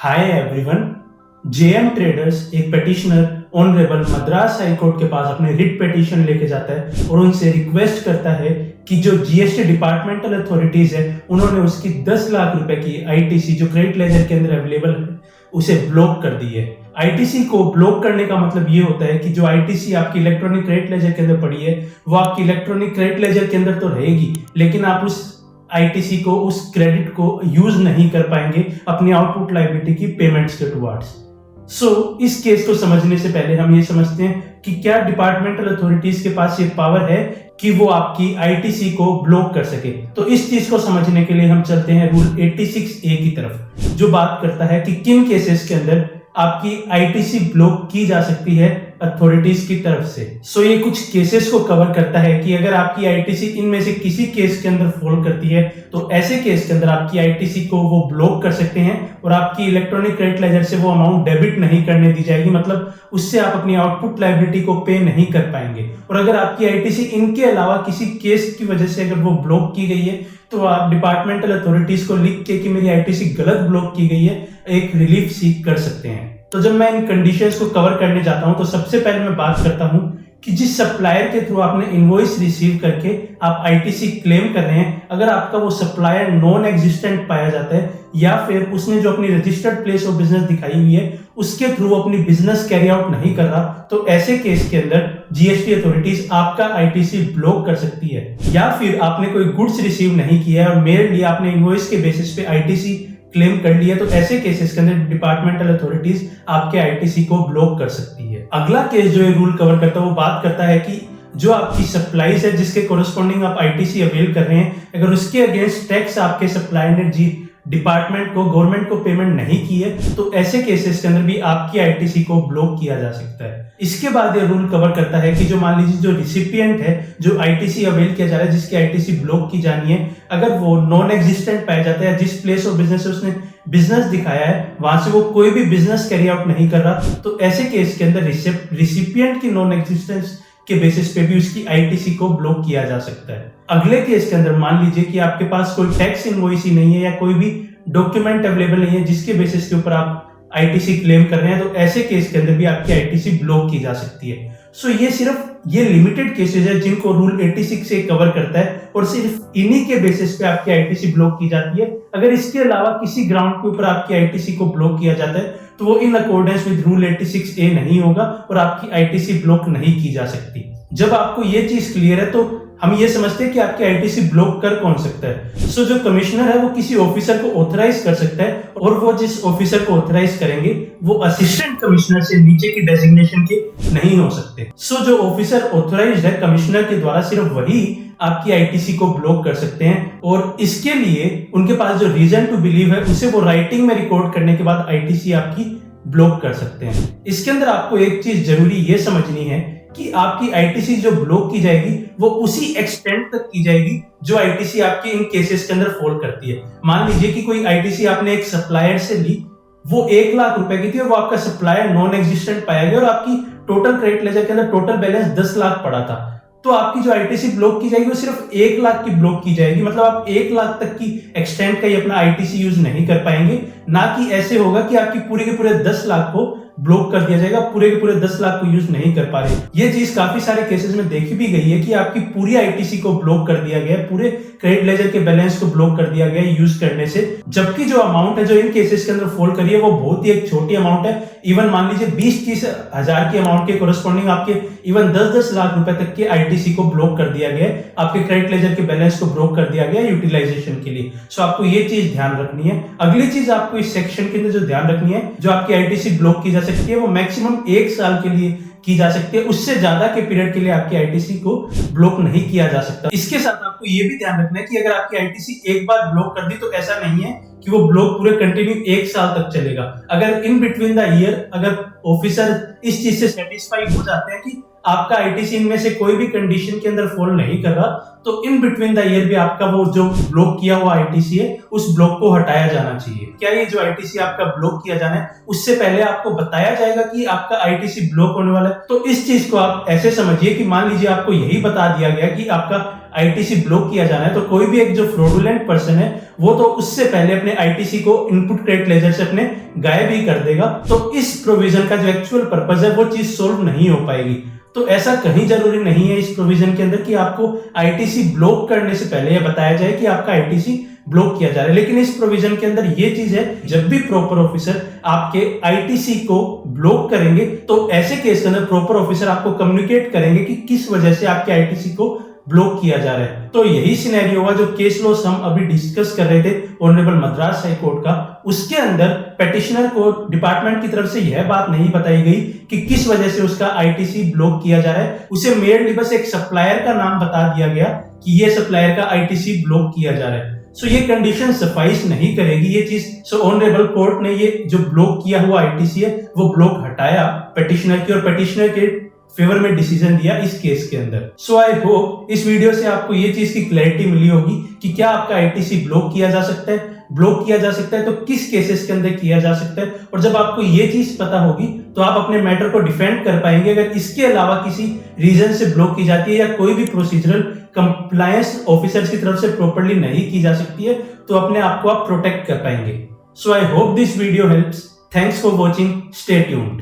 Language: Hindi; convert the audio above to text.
Hi everyone. जेएम ट्रेडर्स एक petitioner honourable Madras high court के पास अपने रिट पिटीशन लेके जाता है और उनसे रिक्वेस्ट करता है कि जो जीएसटी डिपार्टमेंटल अथॉरिटीज है उन्होंने उसकी 10 लाख रुपए की आईटीसी जो क्रेडिट लेजर के अंदर अवेलेबल है उसे ब्लॉक कर दी है। आईटीसी को ब्लॉक करने का मतलब ये होता है कि जो आईटीसी आपकी इलेक्ट्रॉनिक क्रेडिट लेजर के अंदर पड़ी है वो आपकी इलेक्ट्रॉनिक क्रेडिट लेजर के अंदर तो रहेगी, लेकिन आप उस आईटीसी को उस क्रेडिट को यूज नहीं कर पाएंगे अपनी आउटपुट लायबिलिटी की पेमेंट्स के टुवर्ड्स। इस केस को समझने से पहले हम ये समझते हैं कि क्या डिपार्टमेंटल अथॉरिटीज के पास ये पावर है कि वो आपकी आईटीसी को ब्लॉक कर सके। तो इस चीज को समझने के लिए हम चलते हैं रूल 86A की तरफ, जो बात करता है कि किन केसेस के अंदर आपकी आईटीसी ब्लॉक की जा सकती है अथॉरिटीज की तरफ से। ये कुछ केसेस को कवर करता है कि अगर आपकी आईटीसी इनमें से किसी केस के अंदर फॉल करती है तो ऐसे केस के अंदर आपकी आईटीसी को वो ब्लॉक कर सकते हैं और आपकी इलेक्ट्रॉनिक क्रेडिट लेजर से वो अमाउंट डेबिट नहीं करने दी जाएगी, मतलब उससे आप अपनी आउटपुट लायबिलिटी को पे नहीं कर पाएंगे। और अगर आपकी आईटीसी इनके अलावा किसी केस की वजह से अगर वो ब्लॉक की गई है तो आप डिपार्टमेंटल अथॉरिटीज को लिख के कि मेरी आईटीसी गलत ब्लॉक की गई है एक रिलीफ सीख कर सकते हैं। तो जब मैं इन कंडीशंस को कवर करने जाता हूं तो सबसे पहले मैं बात करता हूं कि जिस सप्लायर के थ्रू आपने इनवॉइस रिसीव करके आप आईटीसी क्लेम कर रहे हैं, अगर आपका वो सप्लायर नॉन एग्जिस्टेंट पाया जाता है या फिर उसने जो अपनी रजिस्टर्ड प्लेस ऑफ बिजनेस दिखाई हुई है उसके थ्रू अपनी बिजनेस कैरी आउट नहीं कर रहा, तो ऐसे केस के अंदर जीएसटी अथॉरिटीज आपका आईटीसी ब्लॉक कर सकती है। या फिर आपने कोई गुड्स रिसीव नहीं किया है और मेरे लिए आपने इनवॉइस के बेसिस पे आईटीसी क्लेम कर लिया, तो ऐसे केसेस के अंदर डिपार्टमेंटल अथॉरिटीज आपके आईटीसी को ब्लॉक कर सकती है। अगला केस जो ये रूल कवर करता है वो बात करता है कि जो आपकी सप्लाईज है जिसके कोरस्पॉन्डिंग आप आईटीसी अवेल कर रहे हैं, अगर उसके अगेंस्ट टैक्स आपके सप्लायर ने डिपार्टमेंट को गवर्नमेंट को पेमेंट नहीं की है तो ऐसे केसेस के अंदर भी आपकी आईटीसी को ब्लॉक किया जा सकता है। इसके बाद ये रूल कवर करता है कि जो मान लीजिए जो रिसिपिएंट है जो आईटीसी अवेल किया जा रहा है जिसकी आईटीसी ब्लॉक की जानी है, अगर वो नॉन एग्जिस्टेंट पाया जाता है, जिस प्लेस ऑफ बिजनेस उसने बिजनेस दिखाया है वहां से वो कोई भी बिजनेस कैरी आउट नहीं कर रहा, तो ऐसे केस के अंदर रिसिपिएंट की नॉन एग्जिस्टेंस के बेसिस पे भी उसकी आईटीसी को ब्लॉक किया जा सकता है। अगले केस के अंदर मान लीजिए कि आपके पास कोई टैक्स इनवॉइस ही नहीं है या कोई भी डॉक्यूमेंट अवेलेबल नहीं है जिसके बेसिस के ऊपर आप आईटीसी क्लेम कर रहे हैं, तो ऐसे केस के अंदर भी आपकी आईटीसी ब्लॉक की जा सकती है। ये सिर्फ ये लिमिटेड केसेस है जिनको रूल 86 से कवर करता है और सिर्फ इन्हीं के बेसिस पे आपकी आईटीसी ब्लॉक की जाती है। अगर इसके अलावा किसी ग्राउंड के ऊपर आपकी आईटीसी को ब्लॉक किया जाता है तो वो in accordance with rule 86A नहीं होगा और आपकी आईटीसी ब्लॉक नहीं की जा सकती। जब आपको ये चीज क्लियर है तो हम ये समझते हैं कि आपकी आईटीसी ब्लॉक कर कौन सकता है। जो कमिश्नर है वो किसी ऑफिसर को ऑथराइज कर सकता है और वो जिस ऑफिसर को ऑथराइज करेंगे वो असिस्टेंट कमिश्नर से नीचे की डेजिग्नेशन के नहीं हो सकते। जो ऑफिसर ऑथराइज्ड है कमिश्नर के द्वारा सिर्फ वही आपकी आईटीसी को ब्लॉक कर सकते हैं और इसके लिए उनके पास जो रीजन टू बिलीव है उसे वो राइटिंग में रिकॉर्ड करने के बाद आईटीसी आपकी ब्लॉक कर सकते हैं। इसके अंदर आपको एक चीज जरूरी ये समझनी है कि आपकी आईटीसी जो ब्लॉक की जाएगी वो उसी एक्सटेंट तक की जाएगी जो आईटीसी आपके इन केसेस के अंदर फॉल करती है। मान लीजिए कि कोई आईटीसी आपने एक सप्लायर से ली, वो 1 लाख रुपए की थी और वो आपका सप्लायर नॉन एग्जिस्टेंट पाया गया और आपकी टोटल क्रेडिट लेजर के अंदर टोटल बैलेंस 10 लाख पड़ा था, तो आपकी जो आईटीसी ब्लॉक की जाएगी वो सिर्फ 1 लाख की ब्लॉक की जाएगी, मतलब आप 1 लाख तक की एक्सटेंट का ही अपना आईटीसी यूज नहीं कर पाएंगे। ना कि ऐसे होगा कि आपकी पूरे के पूरे 10 लाख को ब्लॉक कर दिया जाएगा, पूरे के पूरे 10 लाख को यूज नहीं कर पा रहे। ये चीज काफी सारे केसेस में देखी भी गई है कि आपकी पूरी आईटीसी को ब्लॉक कर दिया गया है, पूरे क्रेडिट लेजर के बैलेंस को ब्लॉक कर दिया गया है यूज करने से, जबकि जो अमाउंट है जो इन केसेस के अंदर फॉल करी है वो बहुत ही एक छोटी अमाउंट है। इवन मान लीजिए 20-30 हजार की अमाउंट के कोरस्पॉन्डिंग आपके इवन 10-10 लाख रुपए तक के आईटीसी को ब्लॉक कर दिया गया है, आपके क्रेडिट लेजर के बैलेंस को ब्लॉक कर दिया गया यूटिलाइजेशन के लिए। आपको ये चीज ध्यान रखनी है। अगली चीज आपको इस सेक्शन के अंदर जो ध्यान रखनी है, जो आपकी आईटीसी ब्लॉक की जा सकती है वो मैक्सिमम 1 साल के लिए की जा सकती है, उससे ज्यादा के पीरियड के लिए आपकी आईटीसी को ब्लॉक नहीं किया जा सकता। इसके साथ आपको यह भी ध्यान रखना है कि अगर आपकी आईटीसी एक बार ब्लॉक कर दी तो ऐसा नहीं है कि वो ब्लॉक पूरे कंटिन्यू 1 साल तक चलेगा। अगर इन बिटवीन द ईयर अगर ऑफिसर इस चीज से सेटिस्फाई हो जाते हैं कि आपका आईटीसी इनमें से कोई भी कंडीशन के अंदर फॉल नहीं कर रहा, तो इन बिटवीन द ईयर भी आपका वो जो ब्लॉक किया हुआ आईटीसी है उस ब्लॉक को हटाया जाना चाहिए। क्या ये जो आईटीसी आपका ब्लॉक किया जाना है उससे पहले आपको बताया जाएगा कि आपका आईटीसी ब्लॉक होने वाला है। तो इस चीज को आप ऐसे समझिए कि मान लीजिए आपको यही बता दिया गया कि आपका आईटीसी ब्लॉक किया जाना है, तो कोई भी एक जो फ्रॉडुलेंट पर्सन है वो तो उससे पहले अपने आईटीसी को इनपुट क्रेडिट लेजर से अपने गायब ही कर देगा। तो इस प्रोविजन का जो एक्चुअल पर्पस है वो चीज सोल्व नहीं हो पाएगी। तो ऐसा कहीं जरूरी नहीं है इस प्रोविजन के अंदर कि आपको आईटीसी ब्लॉक करने से पहले यह बताया जाए कि आपका आईटीसी ब्लॉक किया जा रहा है, लेकिन इस प्रोविजन के अंदर ये चीज है, जब भी प्रॉपर ऑफिसर आपके आईटीसी को ब्लॉक करेंगे तो ऐसे केस के अंदर प्रॉपर ऑफिसर आपको कम्युनिकेट करेंगे कि किस वजह से आपके आईटीसी को ब्लॉक किया जा रहा है। तो यही सिनेरियो हुआ जो केस लॉस हम अभी डिस्कस कर रहे थे ऑनरेबल मद्रास हाई कोर्ट का। उसके अंदर पेटिशनर को डिपार्टमेंट की तरफ से यह बात नहीं बताई गई कि किस वजह से उसका आईटीसी ब्लॉक किया जा रहा है, उसे मेयरली बस एक सप्लायर का नाम बता दिया गया कि ये सप्लायर का आईटीसी ब्लॉक किया जा रहा है। सो ये कंडीशन सफाइस नहीं करेगी ये चीज। सो ऑनरेबल कोर्ट ने ये जो ब्लॉक किया हुआ आईटीसी है वो ब्लॉक हटाया पेटिशनर की और पेटिशनर के फेवर में डिसीजन दिया इस केस के अंदर। सो आई होप इस वीडियो से आपको ये चीज की क्लैरिटी मिली होगी कि क्या आपका आईटीसी ब्लॉक किया जा सकता है, ब्लॉक किया जा सकता है तो किस केसेस के अंदर किया जा सकता है। और जब आपको ये चीज पता होगी तो आप अपने मैटर को डिफेंड कर पाएंगे। अगर इसके अलावा किसी रीजन से ब्लॉक की जाती है या कोई भी प्रोसीजरल कंप्लायंस ऑफिसर्स की तरफ से प्रॉपर्ली नहीं की जा सकती है तो अपने आप को आप प्रोटेक्ट कर पाएंगे। So I hope this video helps. Thanks for watching, stay tuned.